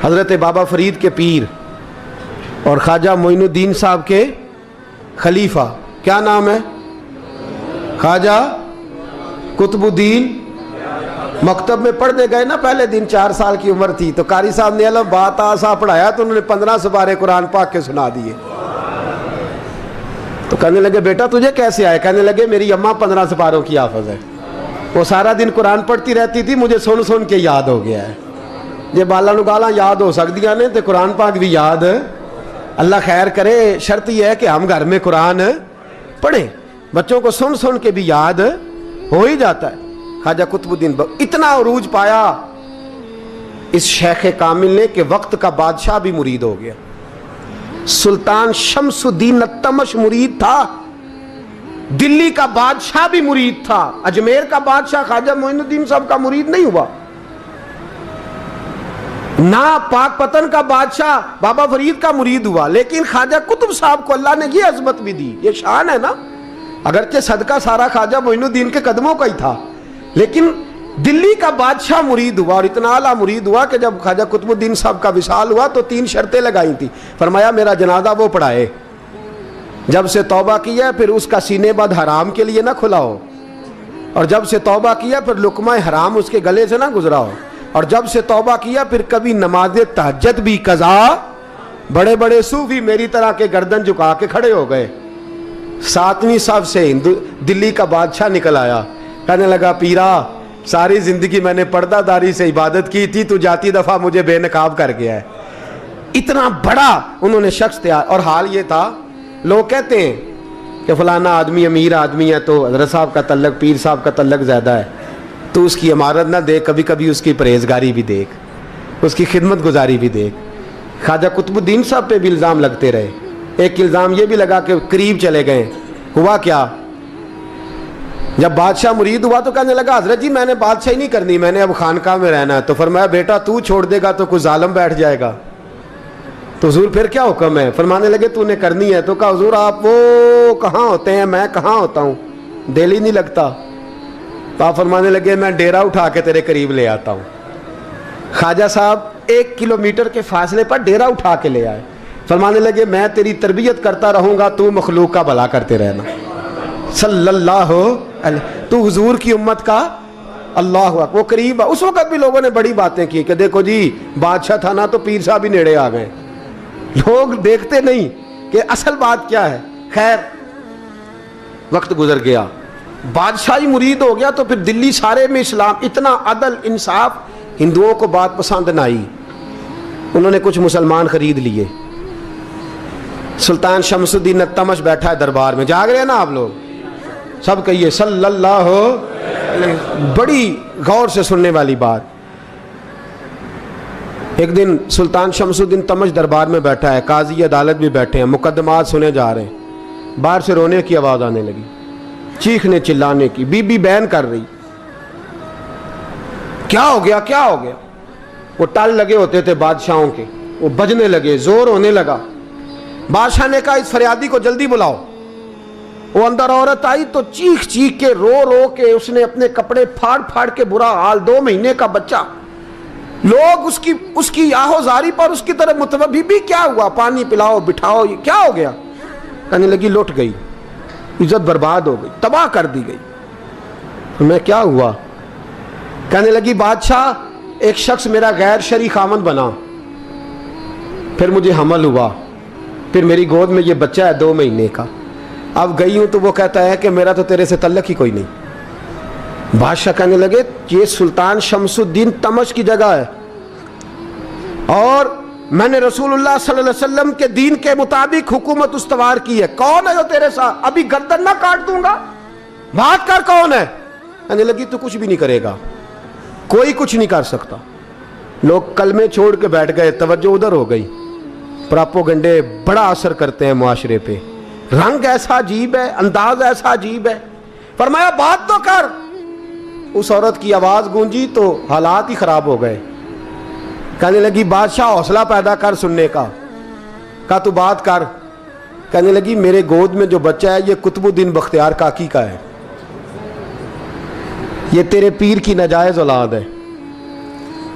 حضرت بابا فرید کے پیر اور خواجہ معین الدین صاحب کے خلیفہ، کیا نام ہے؟ خواجہ قطب الدین۔ مکتب میں پڑھنے گئے نا پہلے دن، 4 سال کی عمر تھی، تو قاری صاحب نے الف بات آسا پڑھایا تو انہوں نے 15 سپارے قرآن پاک کے سنا دیے۔ تو کہنے لگے بیٹا تجھے کیسے آئے؟ کہنے لگے میری اماں 15 سپاروں کی حافظ ہے، وہ سارا دن قرآن پڑھتی رہتی تھی، مجھے سن سن کے یاد ہو گیا ہے۔ یہ بالا نو گالاں یاد ہو سکدیاں نے تے قرآن پاک بھی یاد، اللہ خیر کرے۔ شرط یہ ہے کہ ہم گھر میں قرآن پڑھیں، بچوں کو سن سن کے بھی یاد ہو ہی جاتا ہے۔ خواجہ قطب الدین اتنا عروج پایا اس شیخ کامل نے کہ وقت کا بادشاہ بھی مرید ہو گیا۔ سلطان شمس الدین التمش مرید تھا، دلی کا بادشاہ بھی مرید تھا، اجمیر کا بادشاہ خواجہ معین الدین صاحب کا مرید نہیں ہوا، نہ پاک پتن کا بادشاہ بابا فرید کا مرید ہوا، لیکن خواجہ قطب صاحب کو اللہ نے یہ عظمت بھی دی۔ یہ شان ہے نا، اگرچہ صدقہ سارا خواجہ معین الدین کے قدموں کا ہی تھا، لیکن دلی کا بادشاہ مرید ہوا، اور اتنا اعلیٰ مرید ہوا کہ جب خواجہ قطب الدین صاحب کا وصال ہوا تو 3 شرطیں لگائی تھی۔ فرمایا میرا جنازہ وہ پڑھائے، جب سے توبہ کیا پھر اس کا سینے بد حرام کے لیے نہ کھلا ہو، اور جب سے توبہ کیا پھر لقمہ حرام اس کے گلے سے نہ گزرا ہو، اور جب سے توبہ کیا پھر کبھی نماز تہجد بھی قضا۔ بڑے بڑے صوفی میری طرح کے گردن جھکا کے کھڑے ہو گئے۔ 7ویں صف سے دلی کا بادشاہ نکل آیا، کہنے لگا پیرا ساری زندگی میں نے پردہ داری سے عبادت کی تھی، تو جاتی دفعہ مجھے بے نقاب کر گیا ہے۔ اتنا بڑا انہوں نے شخص تیار، اور حال یہ تھا لوگ کہتے ہیں کہ فلانا آدمی امیر آدمی ہے تو حضرت صاحب کا تعلق، پیر صاحب کا تعلق زیادہ ہے، تو اس کی عمارت نہ دیکھ، کبھی کبھی اس کی پرہیزگاری بھی دیکھ، اس کی خدمت گزاری بھی دیکھ۔ خواجہ قطب الدین صاحب پہ بھی الزام لگتے رہے۔ ایک الزام یہ بھی لگا کہ قریب چلے گئے۔ ہوا کیا، جب بادشاہ مرید ہوا تو کہنے لگا حضرت جی میں نے بادشاہی نہیں کرنی، میں نے اب خانقاہ میں رہنا ہے۔ تو فرمایا بیٹا تو چھوڑ دے گا تو کوئی ظالم بیٹھ جائے گا، تو حضور پھر کیا حکم ہے؟ فرمانے لگے تو نے کرنی ہے۔ تو کہا حضور آپ وہ کہاں ہوتے ہیں، میں کہاں ہوتا ہوں، دل ہی نہیں لگتا۔ تو آپ فرمانے لگے میں ڈیرا اٹھا کے تیرے قریب لے آتا ہوں۔ خواجہ صاحب 1 کلومیٹر کے فاصلے پر ڈیرا اٹھا کے لے آئے، فرمانے لگے میں تیری تربیت کرتا رہوں گا، تو مخلوق کا بھلا کرتے رہنا۔ صلی اللہ علیہ، تو حضور کی امت کا اللہ اکبر، وہ قریب۔ اس وقت بھی لوگوں نے بڑی باتیں کی کہ دیکھو جی بادشاہ تھا نا تو پیر صاحب ہی نیڑے آ گئے، لوگ دیکھتے نہیں کہ اصل بات کیا ہے۔ خیر وقت گزر گیا، بادشاہی مرید ہو گیا، تو پھر دلی سارے میں اسلام، اتنا عدل انصاف، ہندوؤں کو بات پسند نہ آئی، انہوں نے کچھ مسلمان خرید لیے۔ سلطان شمس الدین التمش بیٹھا ہے دربار میں، جاگ رہے ہیں نا آپ لوگ سب، کہیے صلی اللہ علیہ، بڑی غور سے سننے والی بات۔ ایک دن سلطان شمس الدین تمش دربار میں بیٹھا ہے، قاضی عدالت بھی بیٹھے ہیں، مقدمات سنے جا رہے ہیں، باہر سے رونے کی آواز آنے لگی، چیخنے چلانے کی، بی بی بیان کر رہی، کیا ہو گیا کیا ہو گیا؟ وہ ٹال لگے ہوتے تھے بادشاہوں کے، وہ بجنے لگے، زور ہونے لگا۔ بادشاہ نے کہا اس فریادی کو جلدی بلاؤ۔ وہ اندر عورت آئی تو چیخ چیخ کے رو رو کے اس نے اپنے کپڑے پھاڑ پھاڑ کے، برا حال، 2 مہینے کا بچہ، لوگ اس کی آہو زاری پر اس کی طرف متوجہ، بھی کیا ہوا، پانی پلاؤ بٹھاؤ، یہ کیا ہو گیا؟ کہنے لگی لٹ گئی، عزت برباد ہو گئی، تباہ کر دی گئی۔ میں کیا ہوا؟ کہنے لگی بادشاہ ایک شخص میرا غیر شرعی خامند بنا، پھر مجھے حمل ہوا، پھر میری گود میں یہ بچہ ہے 2 مہینے کا، اب گئی ہوں تو وہ کہتا ہے کہ میرا تو تیرے سے تعلق ہی کوئی نہیں۔ بادشاہ کہنے لگے یہ سلطان شمس الدین تمش کی جگہ ہے، اور میں نے رسول اللہ صلی اللہ علیہ وسلم کے دین کے مطابق حکومت استوار کی ہے، کون ہے جو تیرے ساتھ؟ ابھی گردن نہ کاٹ دوں گا، بات کر کون ہے؟ کہنے لگی تو کچھ بھی نہیں کرے گا، کوئی کچھ نہیں کر سکتا۔ لوگ کلمے چھوڑ کے بیٹھ گئے، توجہ ادھر ہو گئی۔ پراپوگنڈے بڑا اثر کرتے ہیں معاشرے پہ، رنگ ایسا عجیب ہے، انداز ایسا عجیب ہے۔ فرمایا بات تو کر۔ اس عورت کی آواز گونجی تو حالات ہی خراب ہو گئے۔ کہنے لگی بادشاہ حوصلہ پیدا کر سننے کا۔ کہا تو بات کر۔ کہنے لگی میرے گود میں جو بچہ ہے یہ قطب الدین بختیار کاکی کا ہے، یہ تیرے پیر کی ناجائز اولاد ہے۔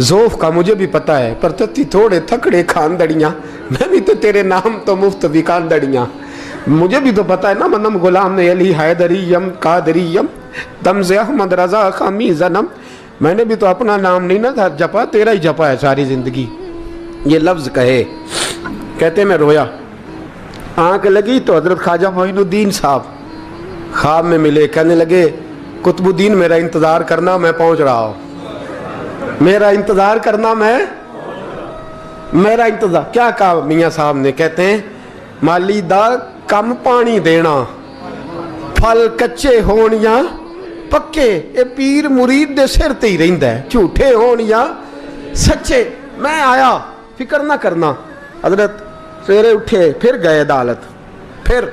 ذوف کا مجھے بھی پتہ ہے، پر تتی تھوڑے تھکڑے کھاندڑیاں، میں بھی تو تیرے نام تو مفت بھی کھاندڑیاں، مجھے بھی تو پتہ ہے نا، منم غلام نے علی حیدریم قادریم تمز احمد رضا خامی زنم، میں نے بھی تو اپنا نام نہیں نہ جپا، تیرا ہی جپا ہے ساری زندگی۔ یہ لفظ کہے، کہتے میں رویا، آنکھ لگی تو حضرت خواجہ معین الدین صاحب خواب میں ملے، کہنے لگے قطب الدین میرا انتظار کرنا، میں پہنچ رہا ہوں، میرا انتظار کرنا، میرا انتظار۔ کیا کہا میاں صاحب نے؟ کہتے ہیں مالی دا کم پانی دینا، پھل کچے ہون یا پکے، اے پیر مرید دے سر تے ہی رہندا ہے، جھوٹے ہون یا سچے۔ میں آیا، فکر نہ کرنا۔ حضرت سویرے اٹھے، پھر گئے عدالت، پھر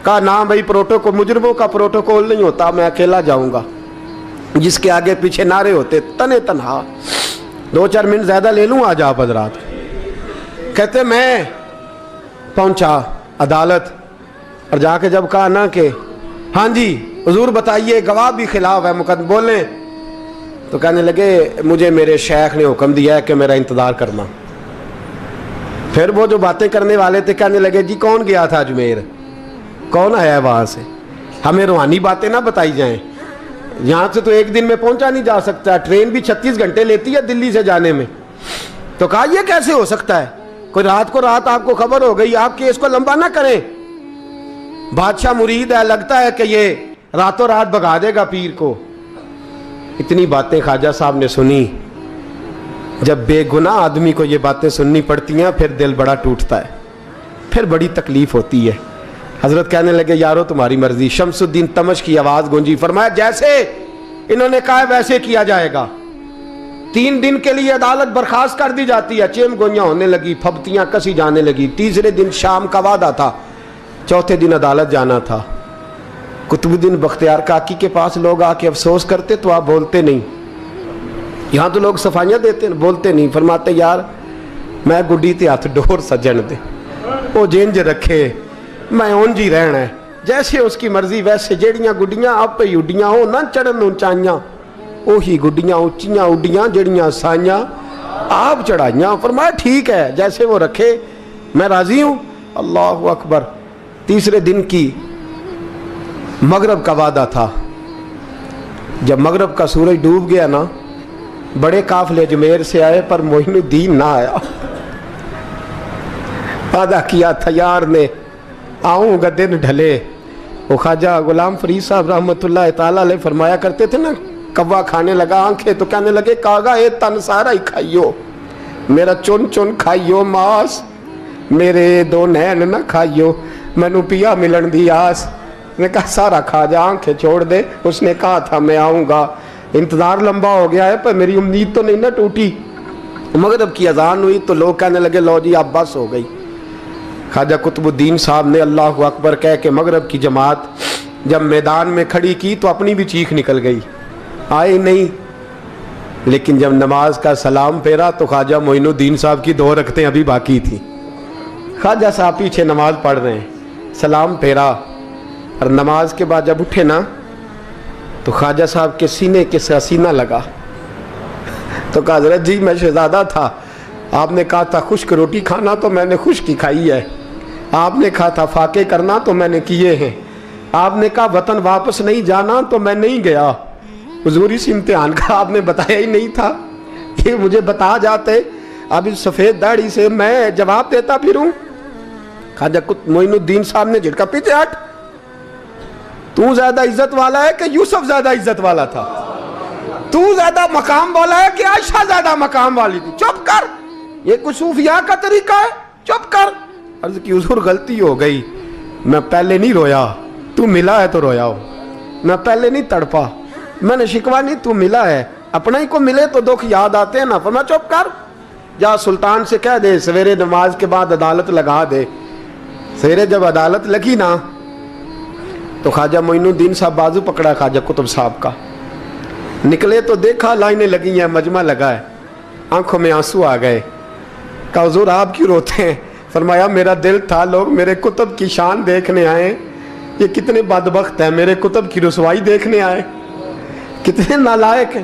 کہا نا بھائی پروٹوکول، مجرموں کا پروٹوکول نہیں ہوتا، میں اکیلا جاؤں گا، جس کے آگے پیچھے نعرے ہوتے تنے تنہا، 2-4 منٹ زیادہ لے لوں آج آپ حضرات۔ کہتے میں پہنچا عدالت، اور جا کے جب کہا نا کہ ہاں جی حضور بتائیے، گواہ بھی خلاف ہے، مقدم بولیں، تو کہنے لگے مجھے میرے شیخ نے حکم دیا ہے کہ میرا انتظار کرنا۔ پھر وہ جو باتیں کرنے والے تھے کہنے لگے جی کون گیا تھا اجمیر، کون آیا ہے وہاں سے، ہمیں روحانی باتیں نہ بتائی جائیں، یہاں سے تو ایک دن میں پہنچا نہیں جا سکتا، ٹرین بھی 36 گھنٹے لیتی ہے دلی سے جانے میں۔ تو کہا یہ کیسے ہو سکتا ہے، کوئی رات کو رات آپ کو خبر ہو گئی، آپ کیس کو لمبا نہ کریں، بادشاہ مرید ہے، لگتا ہے کہ یہ راتوں رات بھگا دے گا پیر کو۔ اتنی باتیں خواجہ صاحب نے سنی۔ جب بے گناہ آدمی کو یہ باتیں سننی پڑتی ہیں پھر دل بڑا ٹوٹتا ہے، پھر بڑی تکلیف ہوتی ہے۔ حضرت کہنے لگے یارو تمہاری مرضی۔ شمس الدین تمش کی آواز گونجی، فرمایا جیسے انہوں نے کہا ویسے کیا جائے گا۔ 3 دن کے لیے عدالت برخاست کر دی جاتی ہے۔ چیم گوئیاں ہونے لگی، پھبتیاں کسی جانے لگی۔ تیسرے دن شام کا وعدہ تھا، چوتھے دن عدالت جانا تھا۔ قطب الدین بختیار کاکی کے پاس لوگ آ کے افسوس کرتے تو آپ بولتے نہیں، یہاں تو لوگ صفائیاں دیتے بولتے نہیں، فرماتے یار میں گڈی تے ہاتھ ڈور سجن دے، وہ جینج رکھے، میں اونج ہی رہنا ہے، جیسے اس کی مرضی ویسے، جیڑیاں گڈیاں آپ پہ اڈیاں ہو نہ چڑھن اونچائیاں، وہی گڈیاں اونچیاں اڈیاں جیڑیاں سائیاں آپ چڑھائیاں۔ فرمایا ٹھیک ہے جیسے وہ رکھے، میں راضی ہوں۔ اللہ اکبر۔ تیسرے دن کی مغرب کا وعدہ تھا، جب مغرب کا سورج ڈوب گیا نا، بڑے قافلے اجمیر سے آئے پر معین الدین نہ آیا۔ وعدہ کیا تھا یار نے، آؤں گا دن ڈھلے۔ وہ خواجہ غلام فرید صاحب رحمۃ اللہ تعالیٰ علیہ فرمایا کرتے تھے نا، کوا کھانے لگا آنکھیں تو کہنے لگے کاغا اے تن سارا ہی کھائیو، میرا چن چن کھائیو ماس، میرے 2 نین نہ کھائیو، مینو پیا ملن دی آس۔ نے کہا سارا کھا جا، آنکھیں چھوڑ دے۔ اس نے کہا تھا میں آؤں گا، انتظار لمبا ہو گیا ہے پر میری امید تو نہیں نہ ٹوٹی۔ مغرب کی اذان ہوئی تو لوگ کہنے لگے لو جی اب بس ہو گئی۔ خواجہ قطب الدین صاحب نے اللہ اکبر کہہ کے مغرب کی جماعت جب میدان میں کھڑی کی تو اپنی بھی چیخ نکل گئی، آئے نہیں۔ لیکن جب نماز کا سلام پھیرا تو خواجہ معین الدین صاحب کی 2 رکعتیں ابھی باقی تھیں۔ خواجہ صاحب پیچھے نماز پڑھ رہے ہیں، سلام پھیرا، اور نماز کے بعد جب اٹھے نا تو خواجہ صاحب کے سینے کے سینہ لگا، تو کہا حضرت جی میں شہزادہ تھا، آپ نے کہا تھا خشک روٹی کھانا تو میں نے خشک ہی کھائی ہے، آپ نے کہا تھا فاقے کرنا تو میں نے کیے ہیں، آپ نے کہا وطن واپس نہیں جانا تو میں نہیں گیا۔ حضور اس امتحان کا آپ نے بتایا ہی نہیں تھا، یہ مجھے بتا جاتے اب اس سفید داڑھی سے میں جواب دیتا پھروں۔ خواجہ معین الدین صاحب نے جھٹکا، پیچھے ہٹ، تو زیادہ عزت والا ہے کہ یوسف زیادہ عزت والا تھا؟ تو زیادہ مقام والا ہے کہ عائشہ زیادہ مقام والی تھی؟ چپ کر، یہ کچھ صوفیاء کا طریقہ ہے، چپ کر۔ عرض کی حضور غلطی ہو گئی، میں پہلے نہیں رویا، تو ملا ہے تو رویا ہو، میں پہلے نہیں تڑپا، میں نے شکوا نہیں، تو ملا ہے، اپنا ہی کو ملے تو دکھ یاد آتے ہیں نا۔ فرمایا چپ کر، جا سلطان سے کہہ دے سویرے نماز کے بعد عدالت لگا دے۔ سویرے جب عدالت لگی نا تو خواجہ معین الدین صاحب بازو پکڑا خواجہ قطب صاحب کا، نکلے تو دیکھا لائنیں لگی ہیں، مجمع لگا ہے، آنکھوں میں آنسو آ گئے۔ کہا حضور آپ کیوں روتے ہیں؟ فرمایا میرا دل تھا لوگ میرے کتب کی شان دیکھنے آئے، یہ کتنے بدبخت ہیں، میرے کتب کی رسوائی دیکھنے آئے، کتنے نالائق ہیں۔